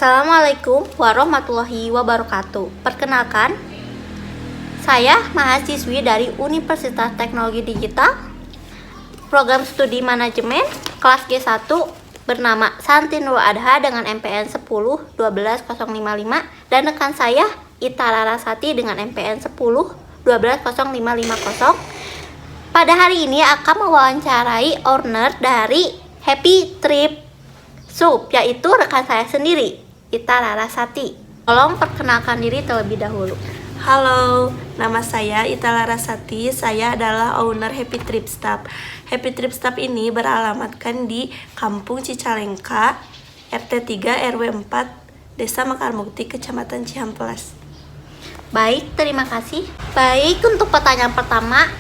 Assalamualaikum warahmatullahi wabarakatuh. Perkenalkan, saya mahasiswi dari Universitas Teknologi Digital, program studi manajemen kelas G1 bernama Santi Nurul Adha dengan MPN 10 12 055 dan rekan saya Ita Larasati dengan MPN 10 12 0550. Pada hari ini akan mewawancarai owner dari Happy Trip Sup, yaitu rekan saya sendiri, Ita Larasati. Tolong perkenalkan diri terlebih dahulu. Halo, nama saya Ita Larasati. Saya adalah owner Happy Trip Stop. Happy Trip Stop ini beralamatkan di Kampung Cicalengka, RT 3 RW 4, Desa Mekarmukti, Kecamatan Cihampelas. Baik, terima kasih. Baik, untuk pertanyaan pertama,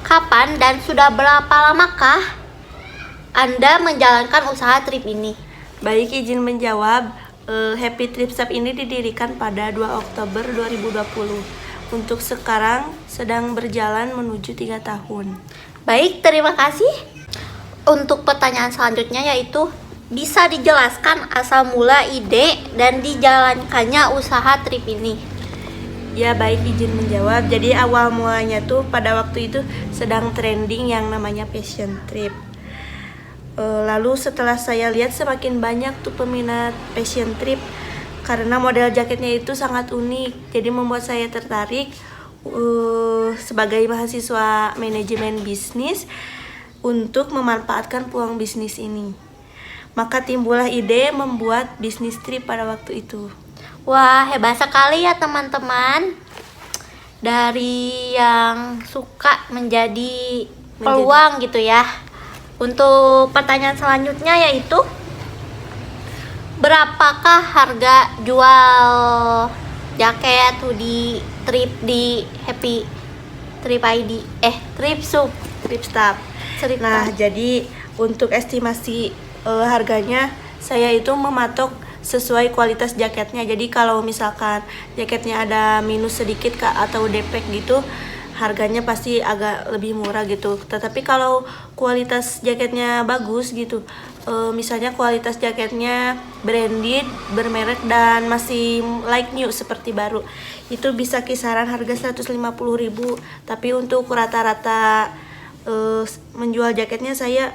kapan dan sudah berapa lamakah Anda menjalankan usaha trip ini? Baik, izin menjawab. Happy Trip Stop ini didirikan pada 2 Oktober 2020. Untuk sekarang sedang berjalan menuju 3 tahun. Baik, terima kasih. Untuk pertanyaan selanjutnya yaitu, bisa dijelaskan asal mula ide dan dijalankannya usaha trip ini? Ya, baik, izin menjawab. Jadi awal mulanya tuh pada waktu itu sedang trending yang namanya passion trip. Lalu setelah saya lihat semakin banyak tuh peminat passion trip karena model jaketnya itu sangat unik. Jadi membuat saya tertarik sebagai mahasiswa manajemen bisnis untuk memanfaatkan peluang bisnis ini. Maka timbullah ide membuat bisnis trip pada waktu itu. Wah, hebat sekali ya teman-teman. Dari yang suka menjadi peluang gitu ya. Untuk pertanyaan selanjutnya yaitu, berapakah harga jual jaket hoodie trip di Happy Trip ID? Trip Sup. Trip Stop. Nah, jadi untuk estimasi harganya saya itu mematok sesuai kualitas jaketnya. Jadi kalau misalkan jaketnya ada minus sedikit atau defect gitu, harganya pasti agak lebih murah gitu. Tetapi kalau kualitas jaketnya bagus gitu, misalnya kualitas jaketnya branded, bermerek dan masih like new seperti baru, itu bisa kisaran harga 150.000. Tapi untuk rata-rata menjual jaketnya saya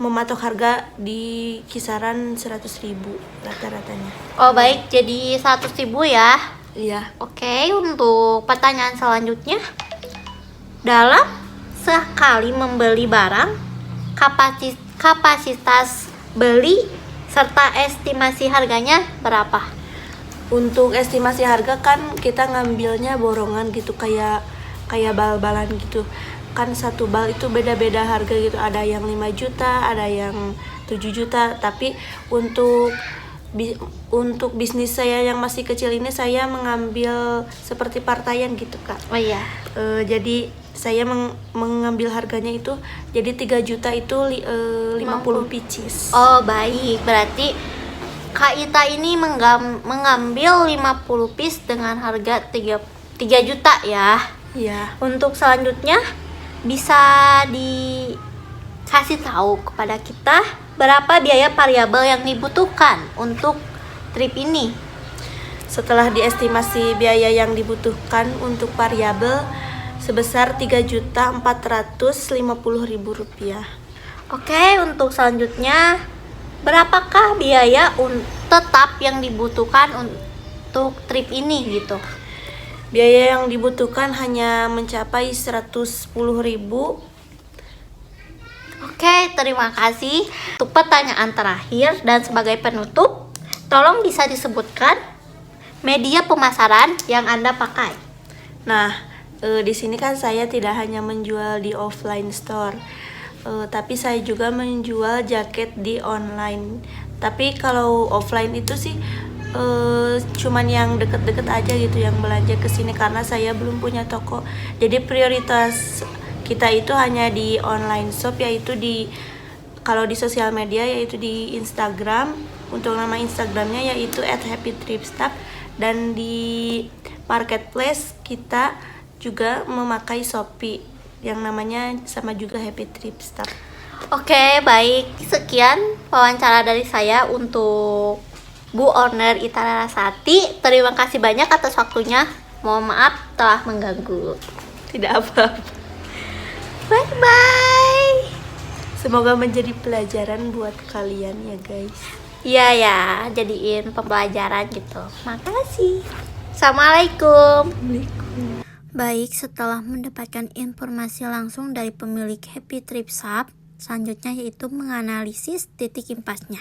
mematok harga di kisaran 100.000 rata-ratanya. Oh baik, jadi 100.000 ya. Iya. Oke, untuk pertanyaan selanjutnya, dalam sekali membeli barang, kapasitas beli serta estimasi harganya berapa? Untuk estimasi harga kan kita ngambilnya borongan gitu, kayak bal-balan gitu. Kan satu bal itu beda-beda harga gitu. Ada yang 5 juta, ada yang 7 juta. Tapi untuk bisnis saya yang masih kecil ini saya mengambil seperti partaian gitu, Kak. Oh iya. Jadi saya mengambil harganya itu jadi 3 juta itu 50 pieces. Oh baik, berarti Kak Ita ini mengambil 50 piece dengan harga 3 juta ya. Iya. Untuk selanjutnya, bisa dikasih tahu kepada kita berapa biaya variabel yang dibutuhkan untuk trip ini? Setelah diestimasi biaya yang dibutuhkan untuk variabel sebesar Rp3.450.000. Oke, untuk selanjutnya, berapakah biaya tetap yang dibutuhkan untuk trip ini gitu? Biaya yang dibutuhkan hanya mencapai 110.000. Oke, terima kasih. Untuk pertanyaan terakhir dan sebagai penutup, tolong bisa disebutkan media pemasaran yang Anda pakai. Nah, di sini kan saya tidak hanya menjual di offline store, tapi saya juga menjual jaket di online. Tapi kalau offline itu sih cuman yang deket-deket aja gitu yang belanja ke sini karena saya belum punya toko. Jadi prioritas kita itu hanya di online shop, yaitu kalau di sosial media yaitu di Instagram. Untuk nama Instagramnya yaitu @happytripstop, dan di marketplace kita juga memakai Shopee yang namanya sama juga Happy Trip Stop. Oke, baik. Sekian wawancara dari saya untuk Bu Owner Ita Larasati. Terima kasih banyak atas waktunya. Mohon maaf telah mengganggu. Tidak apa-apa. Bye-bye. Semoga menjadi pelajaran buat kalian ya guys. Iya ya, jadiin pembelajaran gitu. Makasih. Assalamualaikum. Baik, setelah mendapatkan informasi langsung dari pemilik Happy Trip Shop, selanjutnya yaitu menganalisis titik impasnya.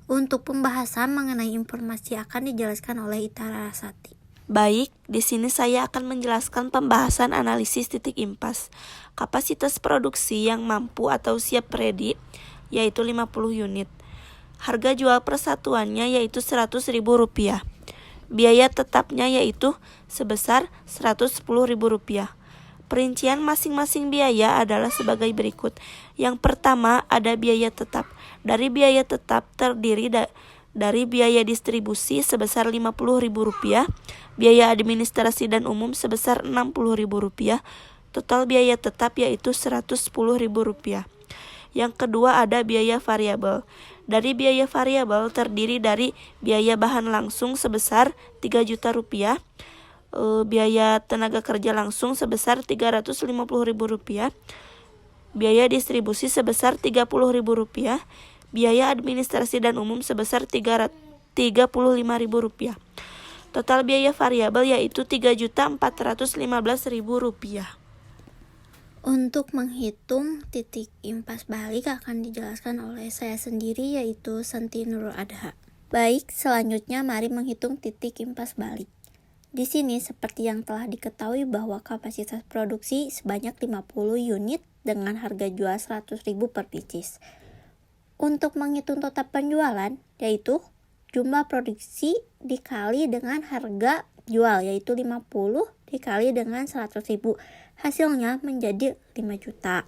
Untuk pembahasan mengenai informasi akan dijelaskan oleh Ita Larasati. Baik, di sini saya akan menjelaskan pembahasan analisis titik impas. Kapasitas produksi yang mampu atau siap ready yaitu 50 unit. Harga jual persatuannya yaitu Rp100.000. Biaya tetapnya yaitu sebesar Rp110.000. Perincian masing-masing biaya adalah sebagai berikut. Yang pertama ada biaya tetap. Dari biaya tetap terdiri dari biaya distribusi sebesar Rp50.000, biaya administrasi dan umum sebesar Rp60.000, total biaya tetap yaitu Rp110.000. Yang kedua ada biaya variabel. Dari biaya variabel terdiri dari biaya bahan langsung sebesar Rp3 juta, biaya tenaga kerja langsung sebesar Rp350.000, biaya distribusi sebesar Rp30.000, biaya administrasi dan umum sebesar Rp35.000. Total biaya variabel yaitu Rp3.415.000. Untuk menghitung titik impas balik akan dijelaskan oleh saya sendiri yaitu Santi Nurul Adha. Baik, selanjutnya mari menghitung titik impas balik. Di sini seperti yang telah diketahui bahwa kapasitas produksi sebanyak 50 unit dengan harga jual 100.000 per pieces. Untuk menghitung total penjualan yaitu jumlah produksi dikali dengan harga jual yaitu 50 dikali dengan 100.000. Hasilnya menjadi 5 juta.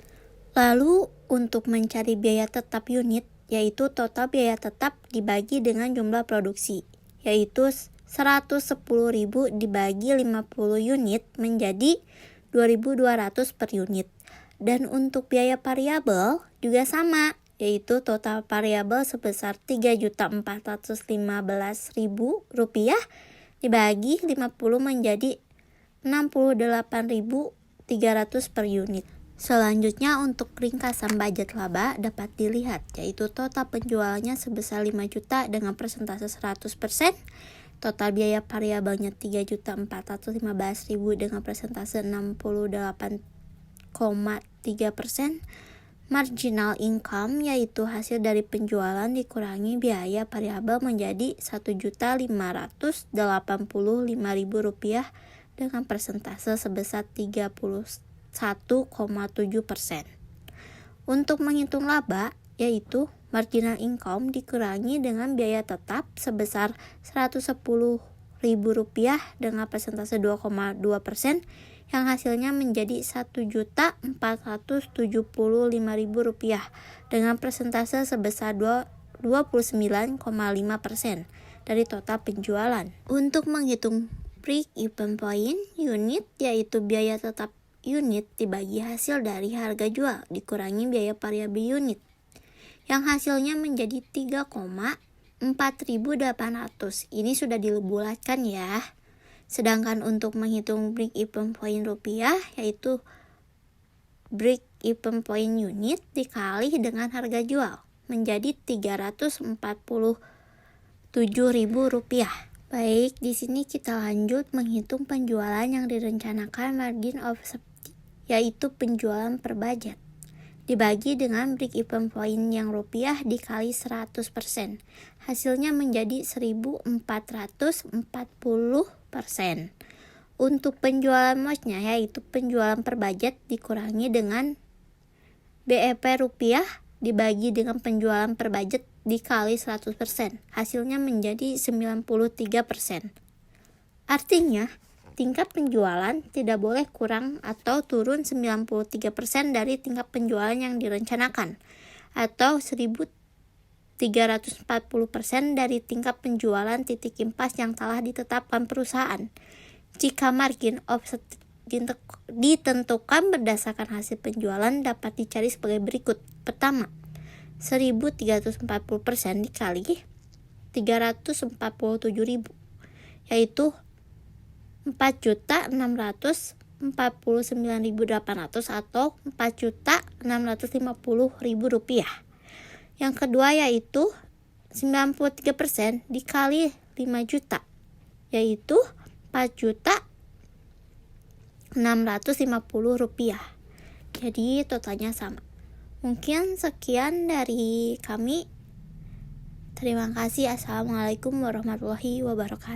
Lalu untuk mencari biaya tetap unit yaitu total biaya tetap dibagi dengan jumlah produksi yaitu 110.000 dibagi 50 unit menjadi 2.200 per unit. Dan untuk biaya variabel juga sama yaitu total variabel sebesar Rp3.415.000 dibagi 50 menjadi 68.300 per unit. Selanjutnya untuk ringkasan budget laba dapat dilihat yaitu total penjualannya sebesar 5 juta dengan persentase 100%, total biaya variabelnya Rp3.415.000 dengan persentase 68,3%, marginal income yaitu hasil dari penjualan dikurangi biaya variabel menjadi Rp1.585.000 dengan persentase sebesar 31,7%. Untuk menghitung laba yaitu marginal income dikurangi dengan biaya tetap sebesar Rp110.000 dengan persentase 2,2% yang hasilnya menjadi Rp1.475.000 dengan persentase sebesar 29,5% dari total penjualan. Untuk menghitung break even point unit yaitu biaya tetap unit dibagi hasil dari harga jual dikurangi biaya variabel unit yang hasilnya menjadi 3,4800. Ini sudah dibulatkan ya. Sedangkan untuk menghitung break even point rupiah yaitu break even point unit dikali dengan harga jual menjadi Rp347.000. Baik, di sini kita lanjut menghitung penjualan yang direncanakan margin of safety yaitu penjualan per budget dibagi dengan break even point yang rupiah dikali 100%. Hasilnya menjadi 1.440%. Untuk penjualan MOS-nya yaitu penjualan per budget dikurangi dengan BEP rupiah dibagi dengan penjualan per budget dikali 100%. Hasilnya menjadi 93%. Artinya, tingkat penjualan tidak boleh kurang atau turun 93% dari tingkat penjualan yang direncanakan atau 1.340% dari tingkat penjualan titik impas yang telah ditetapkan perusahaan. Jika margin of ditentukan berdasarkan hasil penjualan dapat dicari sebagai berikut. Pertama, 1.340% dikali 347.000, yaitu 4.649.800 atau 4.650.000 rupiah. Yang kedua yaitu 93% dikali 5 juta, yaitu 4.650.000 rupiah. Jadi totalnya sama. Mungkin sekian dari kami. Terima kasih. Assalamualaikum warahmatullahi wabarakatuh.